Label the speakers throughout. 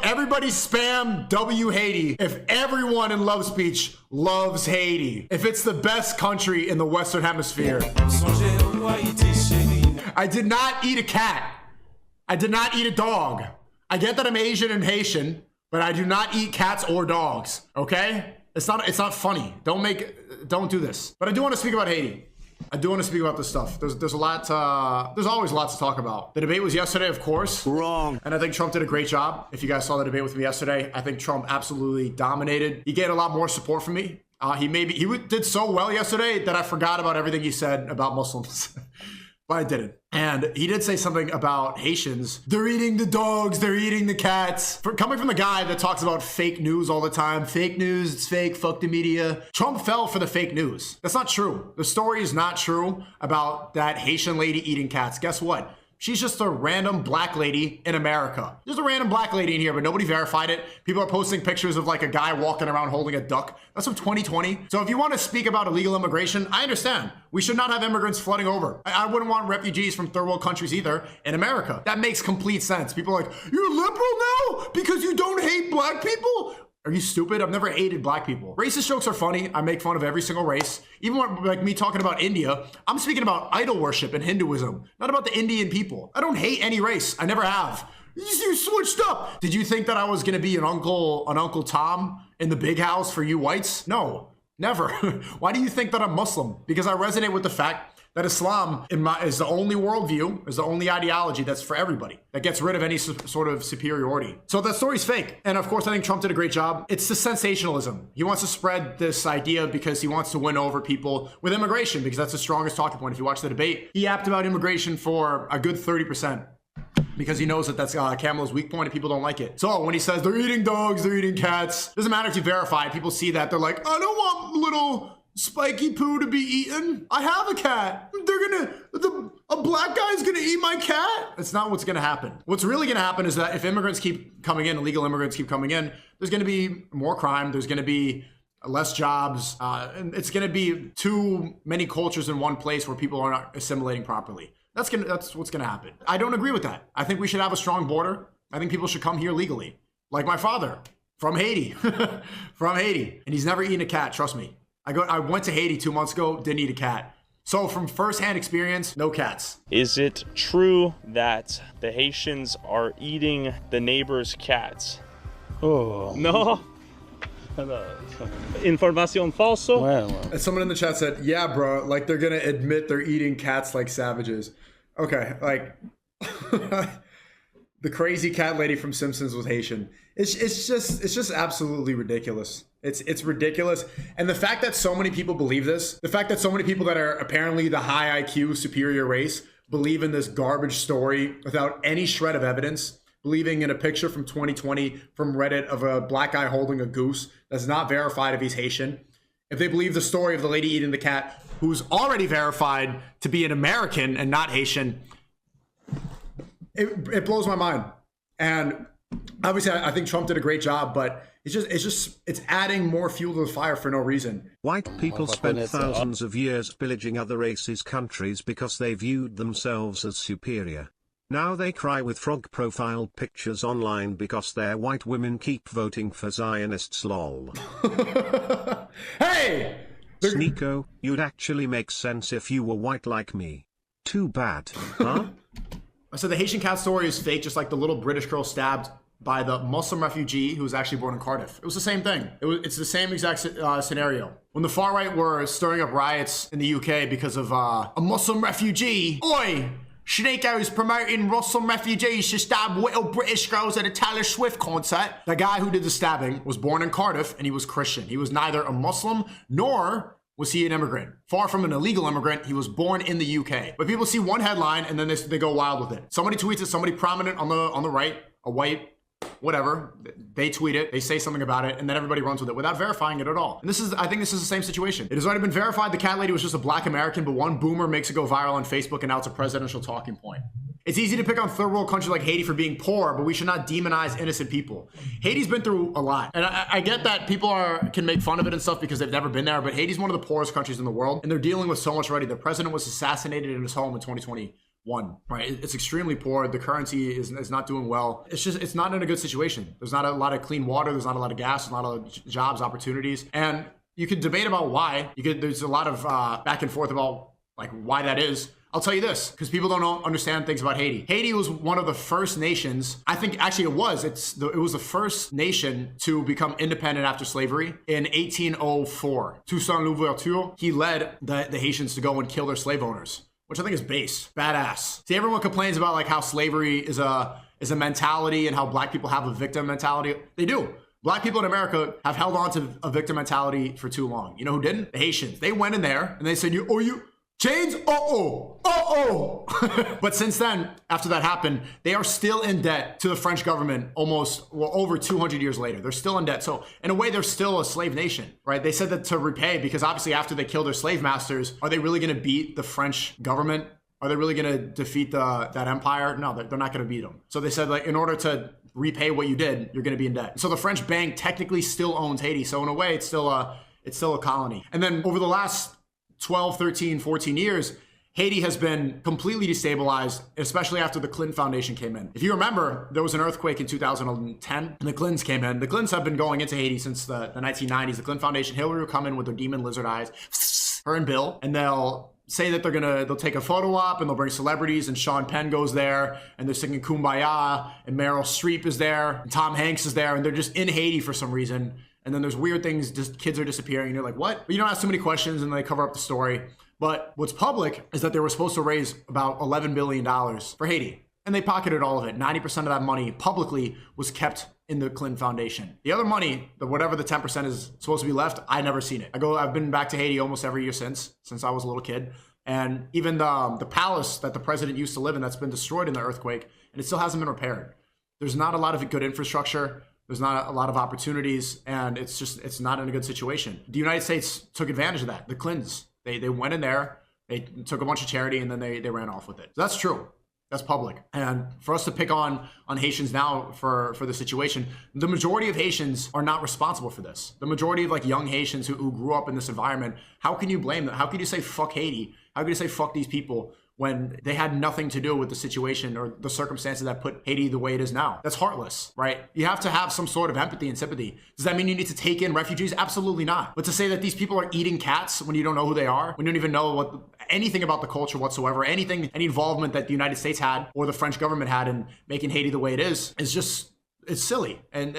Speaker 1: everybody spam W Haiti if everyone in love speech loves Haiti. If it's the best country in the Western Hemisphere. I did not eat a cat. I did not eat a dog. I get that I'm Asian and Haitian, but I do not eat cats or dogs, okay? It's not funny. Don't do this. But I do want to speak about Haiti. I do want to speak about this stuff. There's always lots to talk about. The debate was yesterday, of course.
Speaker 2: Wrong.
Speaker 1: And I think Trump did a great job. If you guys saw the debate with me yesterday, I think Trump absolutely dominated. He gained a lot more support from me. He did so well yesterday that I forgot about everything he said about Muslims. But I didn't. And he did say something about Haitians. They're eating the dogs, they're eating the cats. Coming from the guy that talks about fake news all the time. Fake news, it's fake, fuck the media. Trump fell for the fake news. That's not true. The story is not true about that Haitian lady eating cats. Guess what? She's just a random black lady in America. There's a random black lady in here, but nobody verified it. People are posting pictures of like a guy walking around holding a duck. That's from 2020. So if you want to speak about illegal immigration, I understand. We should not have immigrants flooding over. I wouldn't want refugees from third world countries either in America. That makes complete sense. People are like, you're liberal now because you don't hate black people? Are you stupid? I've never hated black people. Racist jokes are funny. I make fun of every single race. Even when, like me talking about India, I'm speaking about idol worship and Hinduism, not about the Indian people. I don't hate any race. I never have. You switched up. Did you think that I was gonna be an Uncle Tom in the big house for you whites? No, never. Why do you think that I'm Muslim? Because I resonate with the fact that Islam is the only worldview, is the only ideology that's for everybody, that gets rid of any sort of superiority. So that story's fake. And of course, I think Trump did a great job. It's the sensationalism. He wants to spread this idea because he wants to win over people with immigration, because that's the strongest talking point. If you watch the debate, he yapped about immigration for a good 30%. Because he knows that that's Kamala's weak point and people don't like it. So when he says they're eating dogs, they're eating cats, doesn't matter if you verify it, people see that, they're like, I don't want little spiky poo to be eaten. I have a cat. A black guy's gonna eat my cat? That's not what's gonna happen. What's really gonna happen is that if immigrants keep coming in, illegal immigrants keep coming in, there's gonna be more crime, there's gonna be less jobs, and it's gonna be too many cultures in one place where people are not assimilating properly. That's what's gonna happen. I don't agree with that. I think we should have a strong border. I think people should come here legally. Like my father, from Haiti, from Haiti. And he's never eaten a cat, trust me. I went to Haiti 2 months ago, didn't eat a cat. So from firsthand experience, no cats.
Speaker 3: Is it true that the Haitians are eating the neighbor's cats?
Speaker 4: Oh.
Speaker 3: No? Información falso?
Speaker 4: Well.
Speaker 1: And someone in the chat said, yeah, bro, like they're gonna admit they're eating cats like savages. Okay, like the crazy cat lady from Simpsons was Haitian. It's just absolutely ridiculous. It's ridiculous. And the fact that so many people believe this, the fact that so many people that are apparently the high IQ superior race believe in this garbage story without any shred of evidence, believing in a picture from 2020 from Reddit of a black guy holding a goose that's not verified if he's Haitian. If they believe the story of the lady eating the cat who's already verified to be an American and not Haitian, it blows my mind. And obviously I think Trump did a great job, but it's adding more fuel to the fire for no reason.
Speaker 5: White people spent thousands of years pillaging other races' countries because they viewed themselves as superior. Now they cry with frog profile pictures online because their white women keep voting for Zionists, lol.
Speaker 1: Hey!
Speaker 5: Sneako, you'd actually make sense if you were white like me. Too bad, huh?
Speaker 1: So the Haitian cat story is fake, just like the little British girl stabbed by the Muslim refugee who was actually born in Cardiff. It was the same thing. It's the same exact scenario. When the far right were stirring up riots in the UK because of a Muslim refugee. Oi! Sneako's promoting Muslim refugees to stab little British girls at a Taylor Swift concert. The guy who did the stabbing was born in Cardiff and he was Christian. He was neither a Muslim nor was he an immigrant. Far from an illegal immigrant, he was born in the UK. But people see one headline and then they go wild with it. Somebody tweets it, somebody prominent on the right, a white, whatever, they tweet it, they say something about it, and then everybody runs with it without verifying it at all. And I think this is the same situation. It has already been verified the cat lady was just a black American, but one boomer makes it go viral on Facebook and now it's a presidential talking point. It's easy to pick on third world countries like Haiti for being poor, but we should not demonize innocent people. Haiti's been through a lot. And I get that people can make fun of it and stuff because they've never been there, but Haiti's one of the poorest countries in the world, and they're dealing with so much already. Their president was assassinated in his home in 2020. One, right? It's extremely poor. The currency is not doing well. It's not in a good situation. There's not a lot of clean water. There's not a lot of gas. There's not a lot of jobs, opportunities. And you could debate about why. There's a lot of back and forth about like why that is. I'll tell you this, because people don't understand things about Haiti. Haiti was one of the first nations, I think actually it was the first nation to become independent after slavery in 1804. Toussaint Louverture, he led the Haitians to go and kill their slave owners, which I think is badass. See, everyone complains about like how slavery is a mentality and how black people have a victim mentality. They do. Black people in America have held on to a victim mentality for too long. You know who didn't? The Haitians. They went in there and they said, you chains? But since then, after that happened, they are still in debt to the French government over 200 years later. They're still in debt. So in a way, they're still a slave nation, right? They said that to repay, because obviously after they kill their slave masters, are they really going to beat the French government? Are they really going to defeat that empire? No, they're not going to beat them. So they said, like, in order to repay what you did, you're going to be in debt. So the French bank technically still owns Haiti. So in a way, it's still a colony. And then over the last 12, 13, 14 years, Haiti has been completely destabilized, especially after the Clinton Foundation came in. If you remember, there was an earthquake in 2010 and the Clintons came in. The Clintons have been going into Haiti since the 1990s. The Clinton Foundation, Hillary will come in with their demon lizard eyes, her and Bill, and they'll say that they'll take a photo op and they'll bring celebrities, and Sean Penn goes there and they're singing Kumbaya, and Meryl Streep is there and Tom Hanks is there, and they're just in Haiti for some reason. And then there's weird things, just kids are disappearing, and you're like, what? But you don't ask too many questions, and they cover up the story. But what's public is that they were supposed to raise about $11 billion for Haiti, and they pocketed all of it. 90% of that money publicly was kept in the Clinton Foundation. The other money, whatever the 10% is supposed to be left, I never seen it. I've been back to Haiti almost every year since I was a little kid. And even the palace that the president used to live in, that's been destroyed in the earthquake, and it still hasn't been repaired. There's not a lot of good infrastructure. There's not a lot of opportunities, and it's not in a good situation. The United States took advantage of that. The Clintons, they went in there, they took a bunch of charity, and then they ran off with it. So that's true. That's public. And for us to pick on Haitians now for the situation, the majority of Haitians are not responsible for this. The majority of like young Haitians who grew up in this environment, how can you blame them? How can you say fuck Haiti? How can you say fuck these people when they had nothing to do with the situation or the circumstances that put Haiti the way it is now? That's heartless, right? You have to have some sort of empathy and sympathy. Does that mean you need to take in refugees? Absolutely not. But to say that these people are eating cats when you don't know who they are, when you don't even know anything about the culture whatsoever, any involvement that the United States had or the French government had in making Haiti the way it is it's silly, and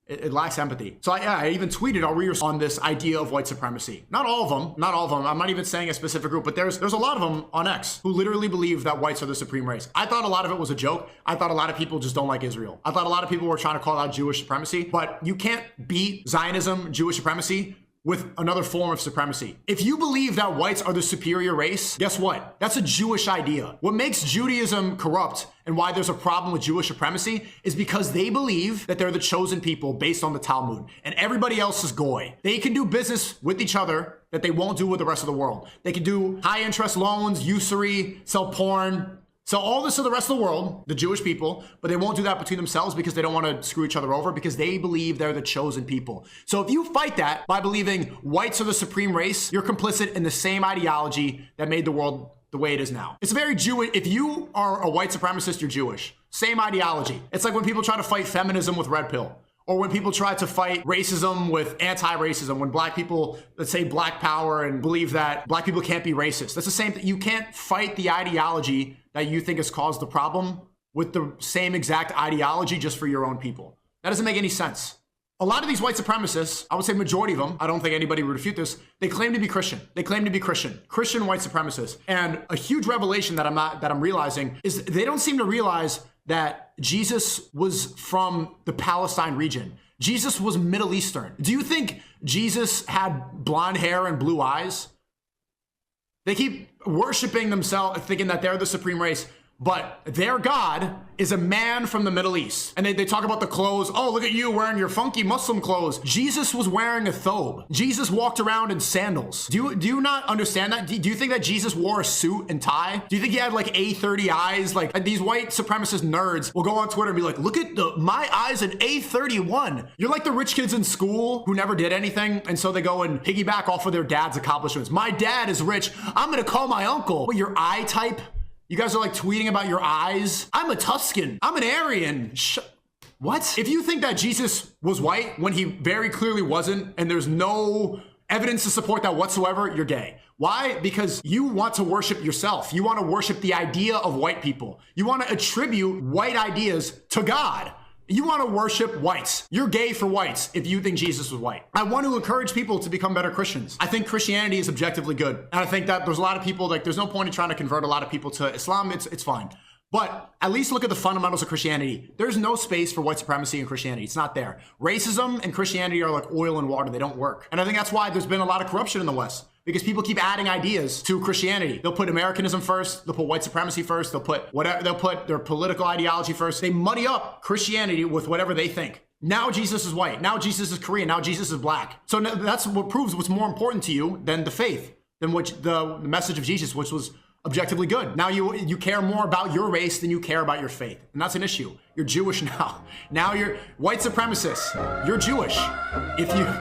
Speaker 1: it lacks empathy. So I even tweeted, I'll read on this idea of white supremacy. Not all of them. I'm not even saying a specific group, but there's a lot of them on X who literally believe that whites are the supreme race. I thought a lot of it was a joke. I thought a lot of people just don't like Israel. I thought a lot of people were trying to call out Jewish supremacy, but you can't beat Zionism, Jewish supremacy, with another form of supremacy. If you believe that whites are the superior race, guess what? That's a Jewish idea. What makes Judaism corrupt and why there's a problem with Jewish supremacy is because they believe that they're the chosen people based on the Talmud, and everybody else is goy. They can do business with each other that they won't do with the rest of the world. They can do high interest loans, usury, sell porn, so all this to the rest of the world, the Jewish people, but they won't do that between themselves because they don't want to screw each other over, because they believe they're the chosen people. So if you fight that by believing whites are the supreme race, you're complicit in the same ideology that made the world the way it is now. It's very Jewish. If you are a white supremacist, you're Jewish. Same ideology. It's like when people try to fight feminism with red pill, or when people try to fight racism with anti-racism, when black people, let's say black power, and believe that black people can't be racist. That's the same thing. You can't fight the ideology that you think has caused the problem with the same exact ideology just for your own people. That doesn't make any sense. A lot of these white supremacists, I would say majority of them, I don't think anybody would refute this, they claim to be Christian. Christian white supremacists. And a huge revelation that I'm realizing is they don't seem to realize that Jesus was from the Palestine region. Jesus was Middle Eastern. Do you think Jesus had blonde hair and blue eyes? They keep worshiping themselves, thinking that they're the supreme race, but their God is a man from the Middle East. And they talk about the clothes. Oh, look at you wearing your funky Muslim clothes. Jesus was wearing a thobe. Jesus walked around in sandals. Do you not understand that? Do you think that Jesus wore a suit and tie? Do you think he had like A30 eyes? Like these white supremacist nerds will go on Twitter and be like, look at my eyes at A31. You're like the rich kids in school who never did anything, and so they go and piggyback off of their dad's accomplishments. My dad is rich. I'm gonna call my uncle. What, your eye type You guys are like tweeting about your eyes. I'm a Tuscan. I'm an Aryan. What? If you think that Jesus was white when he very clearly wasn't, and there's no evidence to support that whatsoever, you're gay. Why? Because you want to worship yourself. You want to worship the idea of white people. You want to attribute white ideas to God. You want to worship whites. You're gay for whites if you think Jesus was white. I want to encourage people to become better Christians. I think Christianity is objectively good. And I think that there's a lot of people, like, there's no point in trying to convert a lot of people to Islam. It's fine. But at least look at the fundamentals of Christianity. There's no space for white supremacy in Christianity. It's not there. Racism and Christianity are like oil and water. They don't work. And I think that's why there's been a lot of corruption in the West. Because people keep adding ideas to Christianity. They'll put Americanism first. They'll put white supremacy first. They'll put whatever. They'll put their political ideology first. They muddy up Christianity with whatever they think. Now Jesus is white. Now Jesus is Korean. Now Jesus is black. So that's what proves what's more important to you than the faith, than which the message of Jesus, which was objectively good. Now you care more about your race than you care about your faith. And that's an issue. You're Jewish now. Now you're white supremacist. You're Jewish. If you